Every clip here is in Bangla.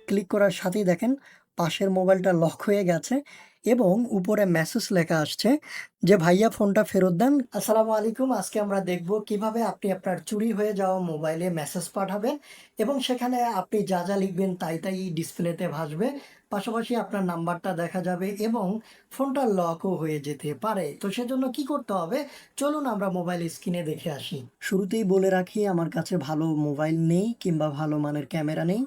ক্লিক করার সাথেই দেখেন পাশের মোবাইলটা লক হয়ে গেছে এবং উপরে মেসেজ লেখা আসছে যে ভাইয়া ফোনটা ফেরত দেন। আসসালামু আলাইকুম। আজকে আমরা দেখব কিভাবে আপনি আপনার চুরি হয়ে যাওয়া মোবাইলে মেসেজ পাঠাবেন এবং সেখানে আপনি যা যা লিখবেন তাই তাই ডিসপ্লেতে ভাসবে। পাশাপাশি আপনার নাম্বারটা দেখা যাবে এবং ফোনটা লকও হয়ে যেতে পারে। তো সেজন্য কি করতে হবে? চলুন আমরা মোবাইল স্ক্রিনে দেখে আসি। শুরুতেই বলে রাখি আমার কাছে ভালো মোবাইল নেই কিংবা ভালো মানের ক্যামেরা নেই।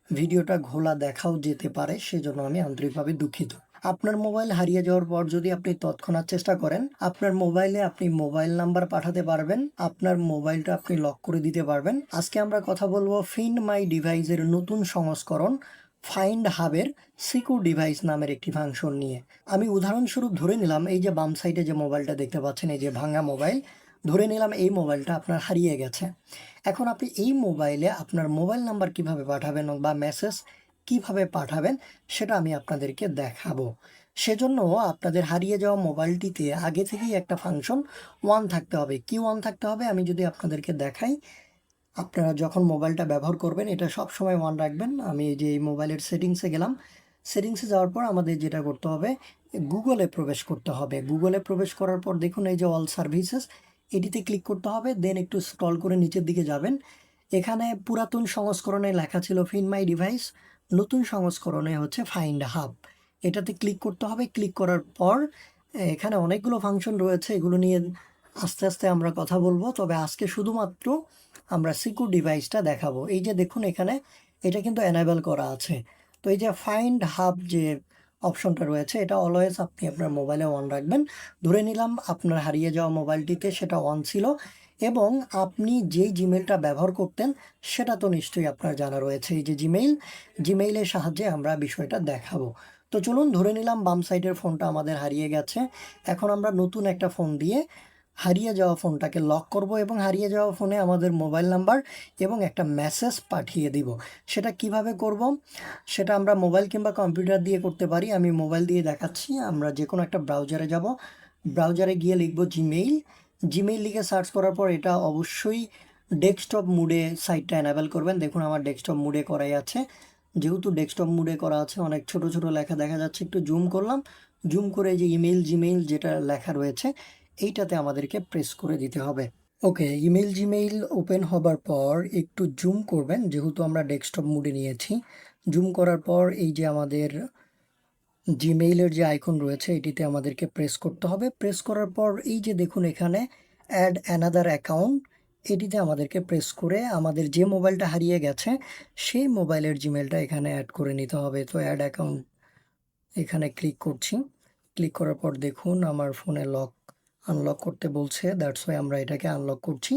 ভিডিওটা ঘোলা দেখাও যেতে পারে, সেজন্য আমি আন্তরিকভাবে দুঃখিত। আপনার মোবাইল হারিয়ে যাওয়ার পর যদি আপনি তৎক্ষণাৎ চেষ্টা করেন, আপনার মোবাইলে আপনি মোবাইল নাম্বার পাঠাতে পারবেন, আপনার মোবাইলটা আপনি লক করে দিতে পারবেন। আজকে আমরা কথা বলবো ফিন্ড মাই ডিভাইসের নতুন সংস্করণ ফাইন্ড হাবের সিকিউর ডিভাইস নামের একটি ফাংশন নিয়ে। আমি উদাহরণস্বরূপ ধরে নিলাম এই যে বাম সাইডে যে মোবাইলটা দেখতে পাচ্ছেন, এই যে ভাঙা মোবাইল, ধরে নিলাম এই মোবাইলটা আপনার হারিয়ে গেছে। এখন আপনি এই মোবাইলে আপনার মোবাইল নাম্বার কিভাবে পাঠাবেন বা মেসেজ কিভাবে পাঠাবেন সেটা আমি আপনাদেরকে দেখাবো। সেজন্য আপনাদের হারিয়ে যাওয়া মোবাইলটিতে আগে থেকেই একটা ফাংশন ওয়ান থাকতে হবে। কি ওয়ান থাকতে হবে আমি যদি আপনাদেরকে দেখাই, আপনারা যখন মোবাইলটা ব্যবহার করবেন এটা সবসময় অন রাখবেন। আমি এই যে এই মোবাইলের সেটিংসে গেলাম। সেটিংসে যাওয়ার পর আমাদের যেটা করতে হবে, গুগলে প্রবেশ করতে হবে। গুগলে প্রবেশ করার পর দেখুন এই যে অল সার্ভিসেস, এটিতে ক্লিক করতে হবে। দেন একটু স্ক্রল করে নিচের দিকে যাবেন। এখানে পুরাতন সংস্করণে লেখা ছিল ফিন্ড মাই ডিভাইস, নতুন সংস্করণে হচ্ছে ফাইন্ড হাব। এটাতে ক্লিক করতে হবে। ক্লিক করার পর এখানে অনেকগুলো ফাংশন রয়েছে, এগুলো নিয়ে আস্তে আস্তে আমরা কথা বলবো। তবে আজকে শুধুমাত্র আমরা সিকিউর ডিভাইসটা দেখাবো। এই যে দেখুন এখানে এটা কিন্তু এনেবল করা আছে। তো এই যে ফাইন্ড হাব যে অপশনটা রয়েছে এটা অলওয়েজ আপনি আপনার মোবাইলে অন রাখবেন। ধরে নিলাম আপনার হারিয়ে যাওয়া মোবাইলটিতে সেটা অন ছিল এবং আপনি যেই জিমেলটা ব্যবহার করতেন সেটা তো নিশ্চয়ই আপনার জানা রয়েছে। এই যে জিমেইলের সাহায্যে আমরা বিষয়টা দেখাবো। তো চলুন, ধরে নিলাম বাম সাইডের ফোনটা আমাদের হারিয়ে গেছে। এখন আমরা নতুন একটা ফোন দিয়ে হারিয়ে যাওয়া ফোনটাকে লক করব এবং হারিয়ে যাওয়া ফোনে আমাদের মোবাইল নাম্বার এবং একটা মেসেজ পাঠিয়ে দিব। সেটা কিভাবে করব? সেটা আমরা মোবাইল কিংবা কম্পিউটার দিয়ে করতে পারি। আমি মোবাইল দিয়ে দেখাচ্ছি। আমরা যে কোনো একটা ব্রাউজারে যাব। ব্রাউজারে গিয়ে লিখব জিমেইল। জিমেইল লিখে সার্চ করার পর এটা অবশ্যই ডেস্কটপ মুডে সাইটটা এনাবেল করবেন। দেখুন আমার ডেস্কটপ মুডে করাই আছে। যেহেতু ডেস্কটপ মুডে করা আছে অনেক ছোট ছোট লেখা দেখা যাচ্ছে, একটু জুম করলাম। জুম করে যে জিমেইল যেটা লেখা রয়েছে এইটাতে আমাদেরকে প্রেস করে দিতে হবে। ওকে, জিমেইল ওপেন হবার পর একটু জুম করবেন, যেহেতু আমরা ডেস্কটপ মুডে নিয়েছি। জুম করার পর এই যে আমাদের জিমেইলের যে আইকন রয়েছে এটিতে আমাদেরকে প্রেস করতে হবে। প্রেস করার পর এই যে দেখুন এখানে অ্যাড অ্যানাদার অ্যাকাউন্ট, এটিতে আমাদেরকে প্রেস করে আমাদের যে মোবাইলটা হারিয়ে গেছে সেই মোবাইলের জিমেইলটা এখানে অ্যাড করে নিতে হবে। তো অ্যাড অ্যাকাউন্ট এখানে ক্লিক করছি। ক্লিক করার পর দেখুন আমার ফোনে আনলক করতে বলছে, দ্যাটস ওয়াই আমরা এটাকে আনলক করছি।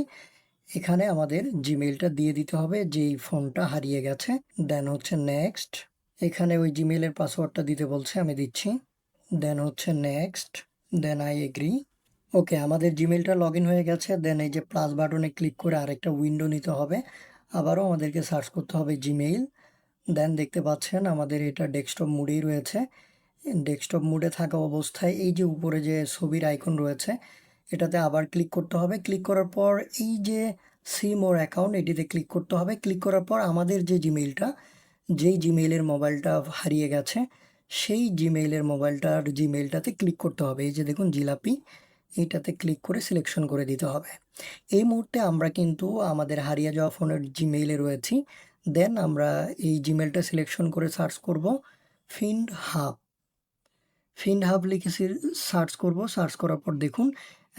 এখানে আমাদের জিমেইলটা দিয়ে দিতে হবে যেই ফোনটা হারিয়ে গেছে। দেন হচ্ছে নেক্সট, এখানে ওই জিমেইলের পাসওয়ার্ডটা দিতে বলছে, আমি দিচ্ছি। দেন হচ্ছে নেক্সট, দেন আই এগ্রি। ওকে, আমাদের জিমেইলটা লগ ইন হয়ে গেছে। দেন এই যে প্লাস বাটনে ক্লিক করে আরেকটা উইন্ডো নিতে হবে। আবারও আমাদেরকে সার্চ করতে হবে জিমেইল। দেন দেখতে পাচ্ছেন আমাদের এটা ডেস্কটপ মুডেই রয়েছে। ডেস্কটপ মুডে থাকা অবস্থায় এই যে উপরে যে ছবির আইকন রয়েছে এটাতে আবার ক্লিক করতে হবে। ক্লিক করার পর এই যে সি মোর অ্যাকাউন্ট এটিতে ক্লিক করতে হবে। ক্লিক করার পর আমাদের যে যেই জিমেইলের মোবাইলটা হারিয়ে গেছে সেই জিমেইলটাতে ক্লিক করতে হবে। এই যে দেখুন জিলাপি, এইটাতে ক্লিক করে সিলেকশন করে দিতে হবে। এই মুহূর্তে আমরা কিন্তু আমাদের হারিয়ে যাওয়া ফোনের জিমেইলে রয়েছি। দেন আমরা এই জিমেইলটা সিলেকশন করে সার্চ করব ফিন্ড হাব। ফিন্ড হাব লিখে সার্চ করব। সার্চ করার পর দেখুন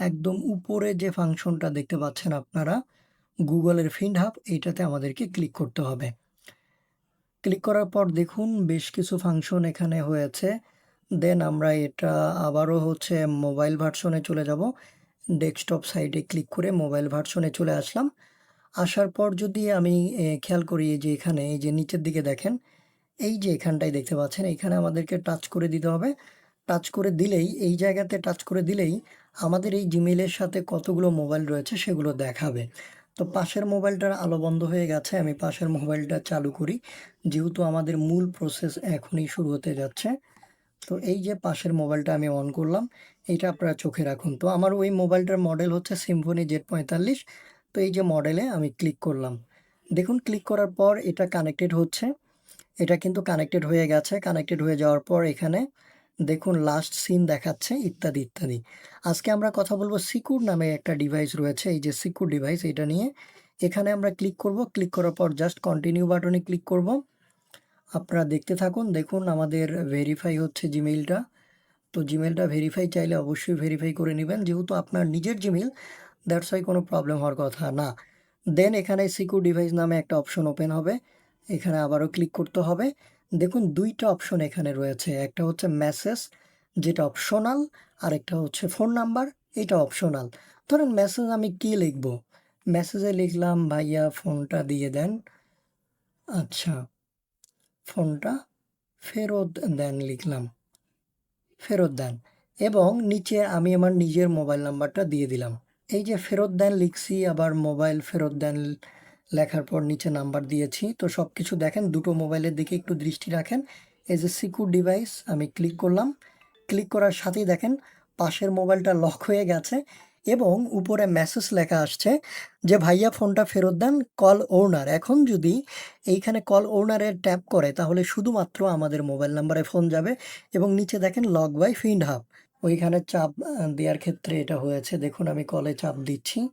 একদম উপরে যে ফাংশনটা দেখতে পাচ্ছেন আপনারা, গুগলের ফিন্ড হাব, এইটাতে আমাদেরকে ক্লিক করতে হবে। ক্লিক করার পর দেখুন বেশ কিছু ফাংশন এখানে হয়েছে। দেন আমরা এটা আবারও হচ্ছে মোবাইল ভার্সনে চলে যাব। ডেস্কটপ সাইটে ক্লিক করে মোবাইল ভার্সনে চলে আসলাম। আসার পর যদি আমি খেয়াল করি যে এখানে এই যে নিচের দিকে দেখেন, এই যে এখানটায় দেখতে পাচ্ছেন এখানে আমাদেরকে টাচ করে দিতে হবে। টাচ করে দিলেই এই জায়গাতে টাচ করে দিলেই আমাদের এই জিমেইলের সাথে কতগুলো মোবাইল রয়েছে সেগুলো দেখাবে। তো পাশের মোবাইলটার আলো বন্ধ হয়ে গেছে, আমি পাশের মোবাইলটা চালু করি যেহেতু আমাদের মূল প্রসেস এখনই শুরু হতে যাচ্ছে। তো এই যে পাশের মোবাইলটা আমি অন করলাম, এইটা আপনারা চোখে রাখুন। তো আমার ওই মোবাইলটার মডেল হচ্ছে সিম্ফনি Z45। তো এই যে মডেলে আমি ক্লিক করলাম। দেখুন ক্লিক করার পর এটা কানেক্টেড হচ্ছে এটা কিন্তু কানেক্টেড হয়ে গেছে। কানেক্টেড হয়ে যাওয়ার পর এখানে দেখুন লাস্ট সিন দেখাচ্ছে ইত্যাদি, ইত্যাদি। আজকে আমরা কথা বলব সিকিউর নামে একটা ডিভাইস রয়েছে। এই যে সিকিউর ডিভাইস এটা নিয়ে। এখানে আমরা ক্লিক করব। ক্লিক করার পর জাস্ট কন্টিনিউ বাটনে ক্লিক করব। আপনারা দেখতে থাকুন। দেখুন আমাদের ভেরিফাই হচ্ছে জিমেইলটা। তো জিমেইলটা ভেরিফাই চাইলে অবশ্যই ভেরিফাই করে নিবেন। যেহেতু আপনার নিজের জিমেইল, দ্যাটস ওয়াই কোনো প্রবলেম হওয়ার কথা না। দেন এখানে সিকিউর ডিভাইস নামে একটা অপশন ওপেন হবে। এখানে আবারও ক্লিক করতে হবে। দেখুন ২ টা অপশন এখানে রয়েছে। একটা হচ্ছে মেসেজ, যেটা অপশনাল, আরেকটা হচ্ছে ফোন নাম্বার, এটা অপশনাল। ধরেন মেসেজ আমি কি লিখব? মেসেজে লিখলাম, "ভাইয়া ফোনটা দিয়ে দেন।" আচ্ছা, ফোনটা ফেরত দেন লিখলাম। ফেরত দেন এবং নিচে আমি আমার নিজের মোবাইল নাম্বারটা দিয়ে দিলাম। এই যে ফেরত দেন লিখছি, আবার মোবাইল ফেরত দেন লেখার পর নিচে নাম্বার দিয়েছি। তো সবকিছু দেখেন, দুটো মোবাইলের দিকে একটু দৃষ্টি রাখেন। এই যে সিকিউর ডিভাইস আমি ক্লিক করলাম। ক্লিক করার সাথেই দেখেন পাশের মোবাইলটা লক হয়ে গেছে এবং উপরে মেসেজ লেখা আসছে যে, "ভাইয়া ফোনটা ফেরত দেন, কল ওনার।" এখন যদি এইখানে কল ওনারে ট্যাপ করে তাহলে শুধুমাত্র আমাদের মোবাইল নাম্বারে ফোন যাবে এবং নিচে দেখেন লক বাই ফিনহাব। ওইখানে চাপ দেওয়ার ক্ষেত্রে এটা হয়েছে। দেখুন আমি কলে চাপ দিচ্ছি।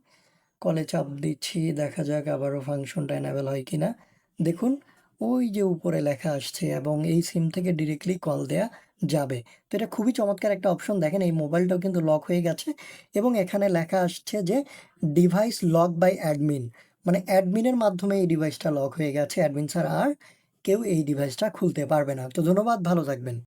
কলে চাপ দিচ্ছি, দেখা যাক আবারও ফাংশনটা এনেবল হয় কিনা। দেখুন ওই যে উপরে লেখা আসছে এবং এই সিম থেকে ডিরেক্টলি কল দেয়া যাবে। তো এটা খুবই চমৎকার একটা অপশন। দেখেন এই মোবাইলটাও কিন্তু লক হয়ে গেছে এবং এখানে লেখা আসছে যে ডিভাইস লক বাই অ্যাডমিন। মানে অ্যাডমিনের মাধ্যমে এই ডিভাইসটা লক হয়ে গেছে। অ্যাডমিন ছাড়া আর কেউ এই ডিভাইসটা খুলতে পারবে না। তো ধন্যবাদ, ভালো থাকবেন।